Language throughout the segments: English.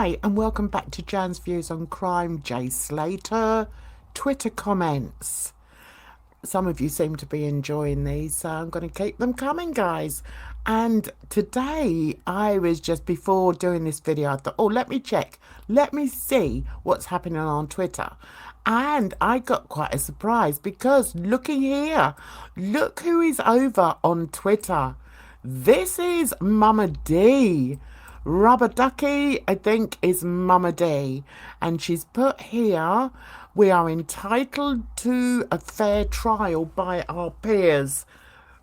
Hi, and welcome back to Jan's Views on Crime. Jay Slater, Twitter comments. Some of you seem to be enjoying these, so I'm going to keep them coming, guys. And today, I was just before doing this video, I thought, oh, let me check. Let me see what's happening on Twitter. And I got quite a surprise because looking here, look who is over on Twitter. This is Mama D. Rubber Ducky, I think, is Mama D. And she's put here, we are entitled to a fair trial by our peers.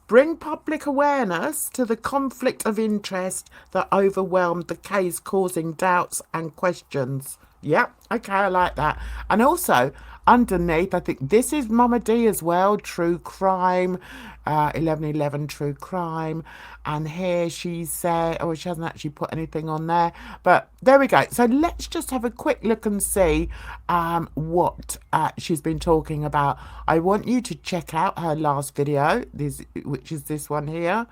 Bring public awareness to the conflict of interest that overwhelmed the case, causing doubts and questions. Yep, okay, I like that. And also, underneath, I think this is Mama D as well, True Crime, 1111 True Crime. And here she said, oh, she hasn't actually put anything on there, but there we go. So let's just have a quick look and see what she's been talking about. I want you to check out her last video, which is this one here,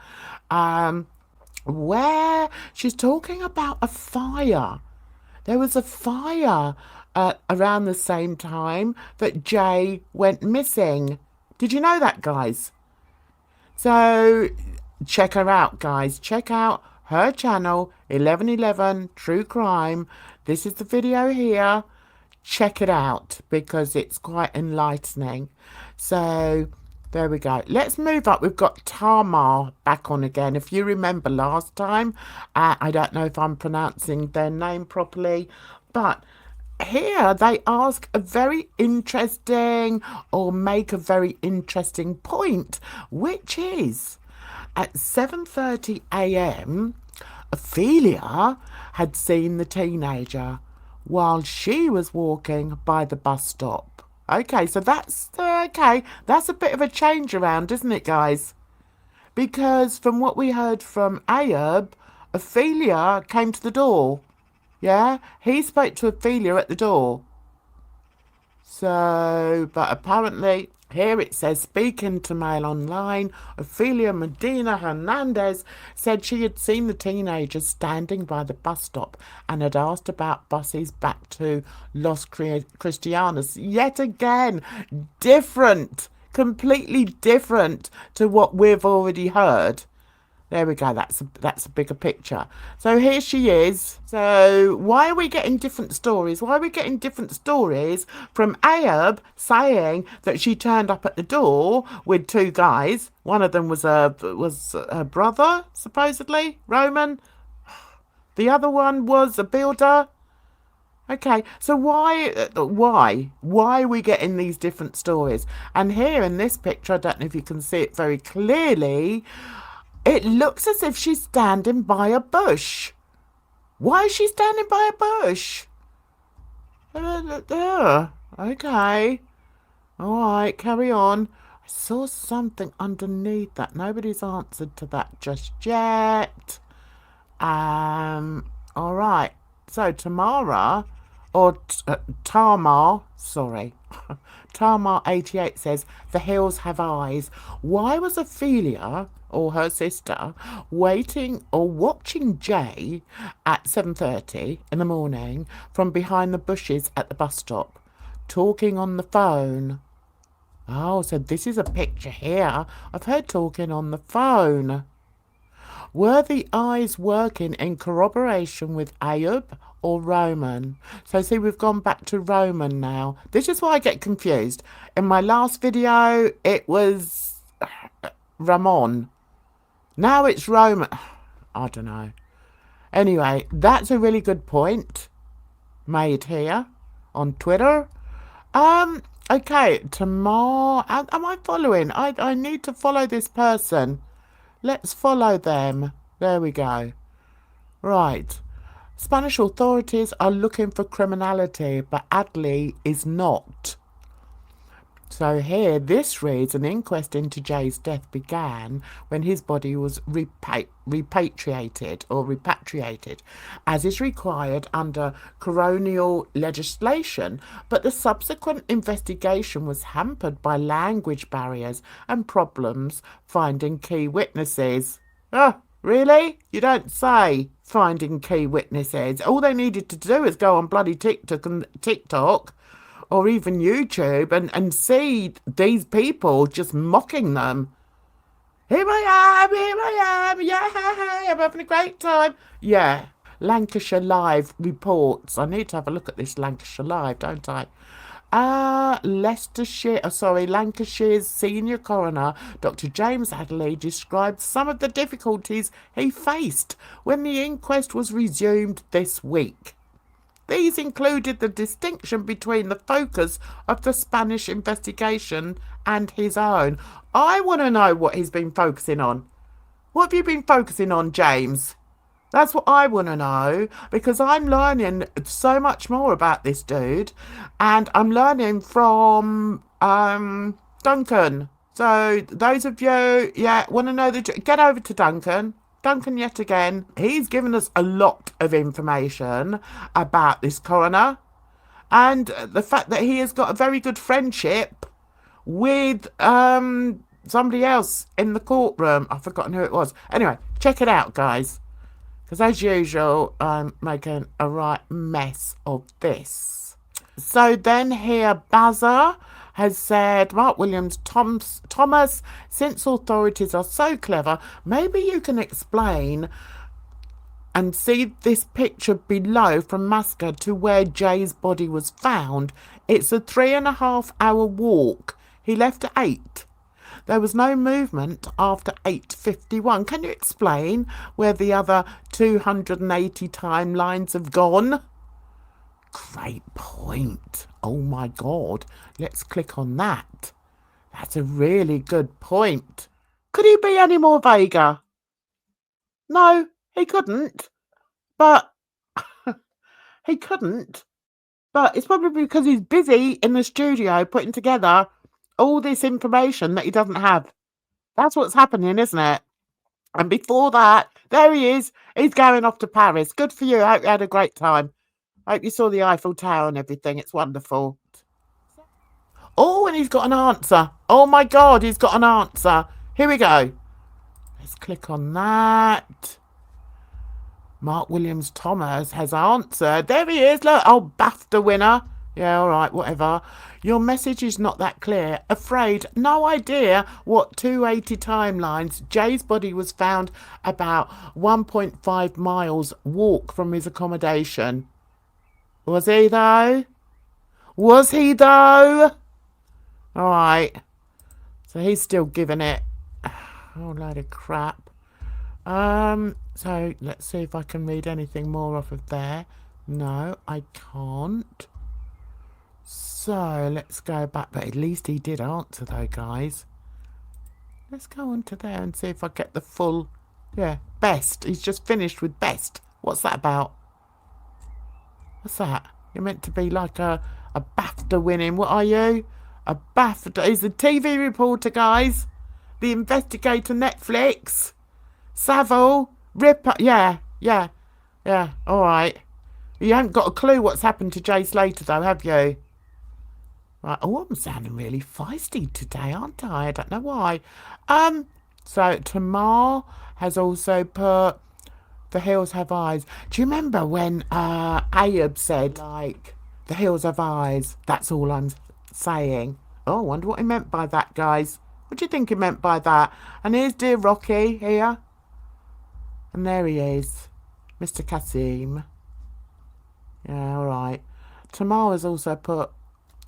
where she's talking about a fire. There was a fire around the same time that Jay went missing. Did you know that, guys? So check her out, guys. Check out her channel, 1111 True Crime. This is the video here. Check it out because it's quite enlightening. So there we go. Let's move up. We've got Tamar back on again. If you remember last time, I don't know if I'm pronouncing their name properly, but here they ask a very interesting or make a very interesting point, which is at 7:30 a.m. Ofelia had seen the teenager while she was walking by the bus stop. Okay, so that's okay. That's a bit of a change around, isn't it, guys? Because from what we heard from Ayub, Ofelia came to the door. Yeah, he spoke to Ofelia at the door. So, but apparently, here it says, speaking to Mail Online, Ofelia Medina Hernandez said she had seen the teenager standing by the bus stop and had asked about buses back to Los Cristianos. Yet again, different, completely different to what we've already heard. There we go, that's a bigger picture. So here she is. So why are we getting different stories? Why are we getting different stories from Ayub saying that she turned up at the door with two guys? One of them was her brother, supposedly, Roman. The other one was a builder. Okay, so why are we getting these different stories? And here in this picture, I don't know if you can see it very clearly, it looks as if she's standing by a bush. Why is she standing by a bush? Okay. All right, carry on. I saw something underneath that. Nobody's answered to that just yet. All right. So Tamar, sorry. Tamar 88 says, the hills have eyes. Why was Ofelia, or her sister, waiting or watching Jay at 7:30 in the morning from behind the bushes at the bus stop, talking on the phone? Oh, so this is a picture here of her talking on the phone. Were the eyes working in corroboration with Ayub or Roman? So see, we've gone back to Roman now. This is why I get confused. In my last video, it was Ramon. Now it's Roman. I don't know. Anyway, that's a really good point made here on Twitter. Okay, Tamar. Am I following? I need to follow this person. Let's follow them. There we go. Right. Spanish authorities are looking for criminality, but Adley is not. So here, this reads, an inquest into Jay's death began when his body was repatriated, as is required under colonial legislation, but the subsequent investigation was hampered by language barriers and problems finding key witnesses. Really? You don't say. Finding key witnesses. All they needed to do is go on bloody TikTok or even YouTube and see these people just mocking them. Here I am, yeah, I'm having a great time. Yeah. Lancashire Live reports. I need to have a look at this Lancashire Live, don't I? Lancashire's senior coroner, Dr. James Hadley, described some of the difficulties he faced when the inquest was resumed this week. These included the distinction between the focus of the Spanish investigation and his own. I want to know what he's been focusing on. What have you been focusing on, James? That's what I want to know, because I'm learning so much more about this dude, and I'm learning from Duncan. So those of you, want to know get over to Duncan. Duncan, yet again, he's given us a lot of information about this coroner, and the fact that he has got a very good friendship with somebody else in the courtroom. I've forgotten who it was. Anyway, check it out, guys. Because as usual, I'm making a right mess of this. So then here, Bazza has said, Mark Williams, Thomas, since authorities are so clever, maybe you can explain and see this picture below from Masca to where Jay's body was found. It's a 3.5-hour walk. He left at 8. There was no movement after 8:51. Can you explain where the other 280 timelines have gone? Great point. Oh my God. Let's click on that. That's a really good point. Could he be any more vaguer? No, he couldn't. But he couldn't. But it's probably because he's busy in the studio putting together all this information that he doesn't have. That's what's happening, isn't it? And before that, there he is. He's going off to Paris. Good for you. I hope you had a great time. I hope you saw the Eiffel Tower and everything. It's wonderful. Oh, and he's got an answer. Oh my God, he's got an answer. Here we go. Let's click on that. Mark Williams Thomas has answered. There he is. Look. Oh, BAFTA winner. Yeah, all right, whatever. Your message is not that clear. Afraid, no idea what 280 timelines. Jay's body was found about 1.5 miles walk from his accommodation. Was he though? Was he though? All right. So he's still giving it a whole load of crap. So let's see if I can read anything more off of there. No, I can't. So let's go back, but at least he did answer though, guys. Let's go on to there and see if I get the full, best. He's just finished with best. What's that about? What's that? You're meant to be like a BAFTA winning. What are you? A BAFTA. He's a TV reporter, guys. The Investigator Netflix. Savile. Ripper. Yeah. All right. You haven't got a clue what's happened to Jay Slater, though, have you? Right. Oh, I'm sounding really feisty today, aren't I? I don't know why. So Tamar has also put The Hills Have Eyes. Do you remember when Ayub said, like, The Hills Have Eyes? That's all I'm saying. Oh, I wonder what he meant by that, guys. What do you think he meant by that? And here's dear Rocky here. And there he is. Mr. Kasim. Yeah, all right. Tamar has also put,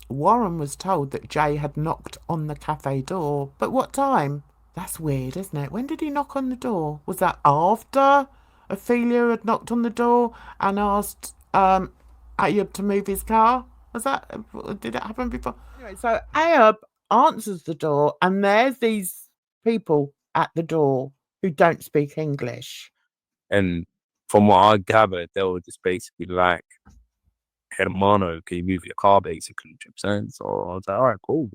Warren was told that Jay had knocked on the cafe door. But what time? That's weird, isn't it? When did he knock on the door? Was that after Ofelia had knocked on the door and asked Ayub to move his car? Did it happen before? Anyway, so Ayub answers the door and there's these people at the door who don't speak English. And from what I gathered, they were just basically like, Hermano, can you move your car, basically? You know what I'm saying? So I was like, all right, cool.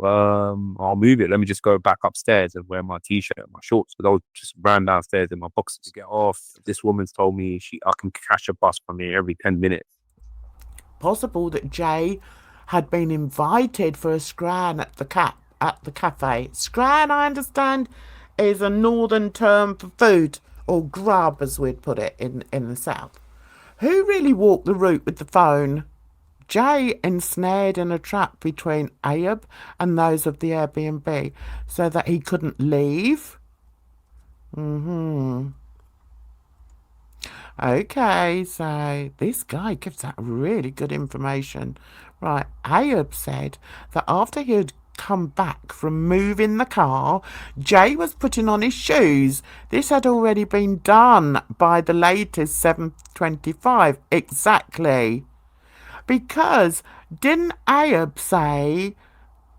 I'll move it. Let me just go back upstairs and wear my t-shirt and my shorts. Because I was just ran downstairs in my boxers to get off. This woman's told me I can catch a bus from here every 10 minutes. Possible that Jay had been invited for a scran at the cafe. Scran, I understand, is a northern term for food or grub as we'd put it in the south. Who really walked the route with the phone? Jay ensnared in a trap between Ayub and those of the Airbnb so that he couldn't leave. Okay, so this guy gives out really good information. Right, Ayub said that after he had come back from moving the car, Jay was putting on his shoes. This had already been done by the latest 7:25. Exactly. Because didn't Ayub say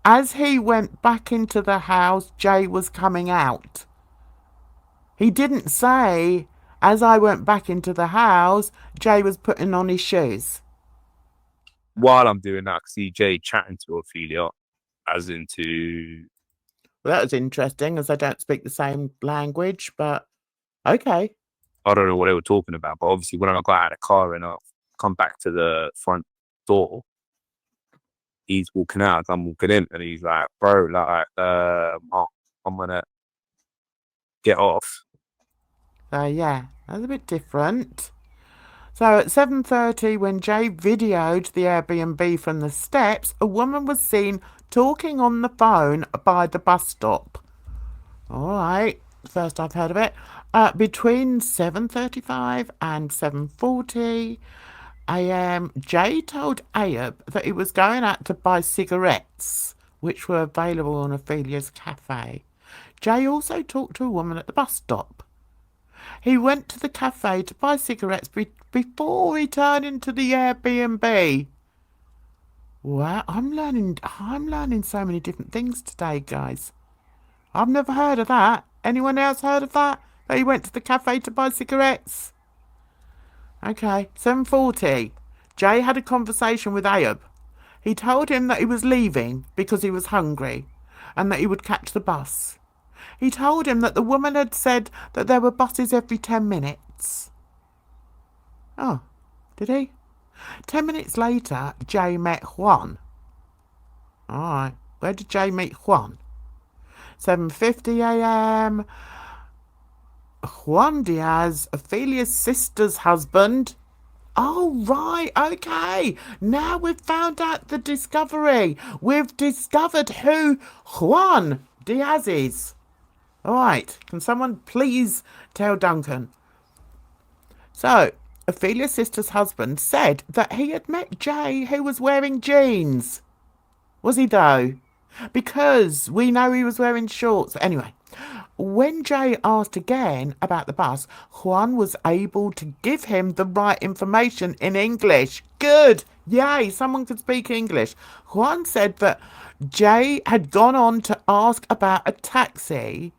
as he went back into the house, Jay was coming out? He didn't say, as I went back into the house, Jay was putting on his shoes. While I'm doing that, I see Jay chatting to Ofelia, as into. Well, that was interesting, as I don't speak the same language, but okay. I don't know what they were talking about, but obviously when I got out of the car and I come back to the front door, he's walking out, I'm walking in, and he's like, bro, like, I'm gonna get off. So yeah, that's a bit different. So at 7:30, when Jay videoed the Airbnb from the steps, a woman was seen talking on the phone by the bus stop. All right, first I've heard of it. Between 7:35 and 7:40 a.m., Jay told Ayub that he was going out to buy cigarettes, which were available on Ophelia's cafe. Jay also talked to a woman at the bus stop. He went to the cafe to buy cigarettes before returning to the Airbnb. Wow, I'm learning so many different things today, guys. I've never heard of that. Anyone else heard of that? That he went to the cafe to buy cigarettes? Okay, 7:40. Jay had a conversation with Ayub. He told him that he was leaving because he was hungry and that he would catch the bus. He told him that the woman had said that there were buses every 10 minutes. Oh, did he? 10 minutes later, Jay met Juan. All right, where did Jay meet Juan? 7:50 a.m. Juan Diaz, Ophelia's sister's husband. Oh, right, okay. Now we've found out the discovery. We've discovered who Juan Diaz is. All right, can someone please tell Duncan? So, Ophelia's sister's husband said that he had met Jay, who was wearing jeans. Was he though? Because we know he was wearing shorts. Anyway, when Jay asked again about the bus, Juan was able to give him the right information in English. Good! Yay, someone could speak English. Juan said that Jay had gone on to ask about a taxi,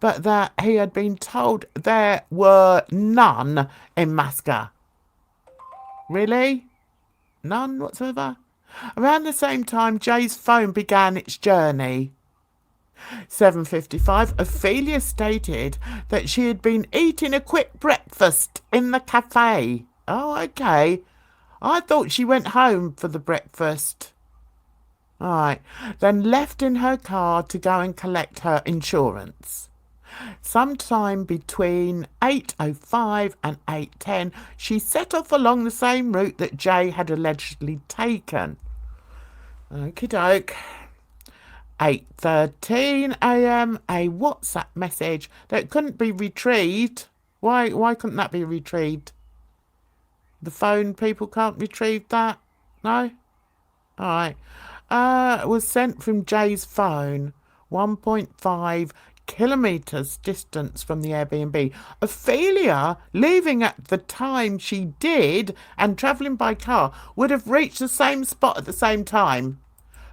but that he had been told there were none in Masca. Really? None whatsoever? Around the same time, Jay's phone began its journey. 7:55, Ophelia stated that she had been eating a quick breakfast in the cafe. Oh, okay. I thought she went home for the breakfast. All right. Then left in her car to go and collect her insurance. Sometime between 8:05 and 8:10, she set off along the same route that Jay had allegedly taken. Okie doke. 8:13 a.m. a WhatsApp message that couldn't be retrieved. Why couldn't that be retrieved? The phone people can't retrieve that? No? Alright. Was sent from Jay's phone. 1.5 kilometres distance from the Airbnb. Ophelia, leaving at the time she did and travelling by car, would have reached the same spot at the same time.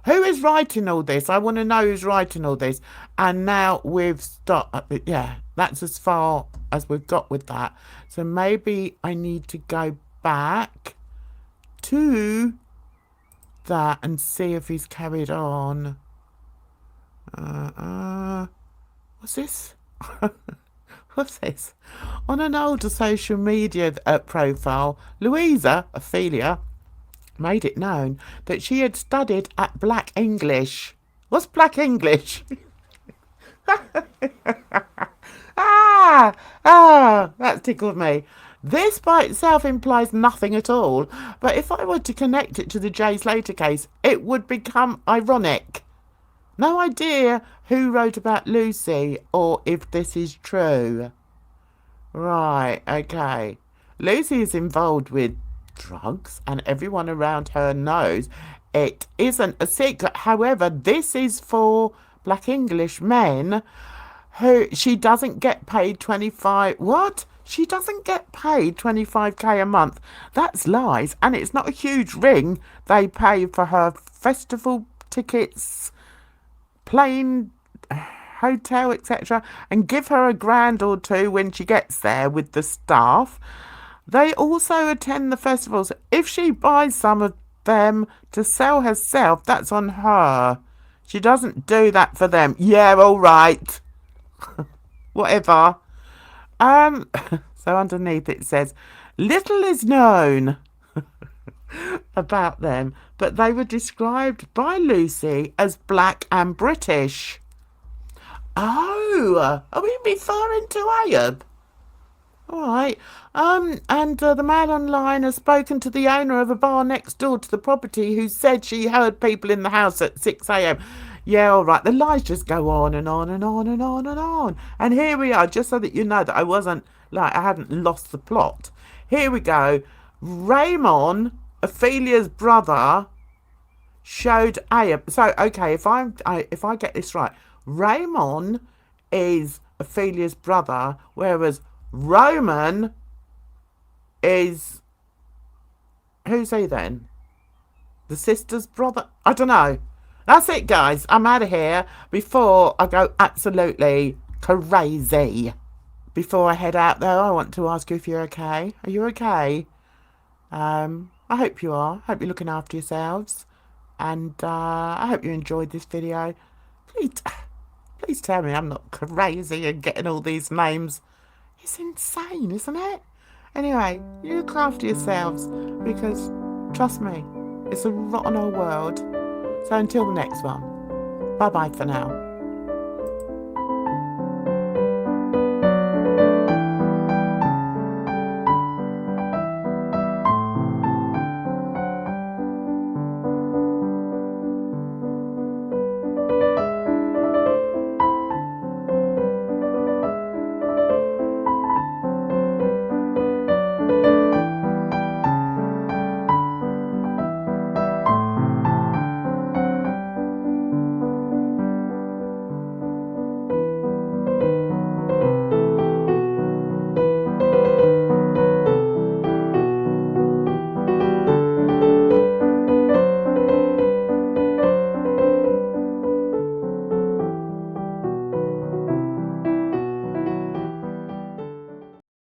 Who is writing all this? I want to know who's writing all this. And now we've stopped. Yeah, that's as far as we've got with that. So maybe I need to go back to that and see if he's carried on. What's this? What's this? On an older social media profile, Louisa, Ofelia, made it known that she had studied at Black English. What's Black English? That tickled me. This by itself implies nothing at all, but if I were to connect it to the Jay Slater case, it would become ironic. No idea who wrote about Lucy or if this is true. Right, okay. Lucy is involved with drugs and everyone around her knows it isn't a secret. However, this is for black English men who she doesn't get paid 25. What? She doesn't get paid 25k a month. That's lies, and it's not a huge ring they pay for her festival tickets, plane, hotel, etc., and give her $1,000 or $2 when she gets there with the staff. They also attend the festivals. If she buys some of them to sell herself, that's on her. She doesn't do that for them. Yeah, all right. Whatever. So underneath it says, little is known about them, but they were described by Lucy as black and British. Oh, are we referring to Ayub? All right. And the man online has spoken to the owner of a bar next door to the property who said she heard people in the house at 6 a.m. Yeah, all right. The lies just go on and on and on and on and on. And here we are, just so that you know that I hadn't lost the plot. Here we go. Raymond, Ophelia's brother, showed Ayub. So, okay, if I get this right, Raymond is Ophelia's brother, whereas Roman is, who's he then? The sister's brother? I don't know. That's it, guys. I'm out of here before I go absolutely crazy. Before I head out, though, I want to ask you if you're okay. Are you okay? I hope you are. Hope you're looking after yourselves. And I hope you enjoyed this video. Please tell me I'm not crazy and getting all these names. It's insane, isn't it? Anyway, you look after yourselves because, trust me, it's a rotten old world. So until the next one, bye-bye for now.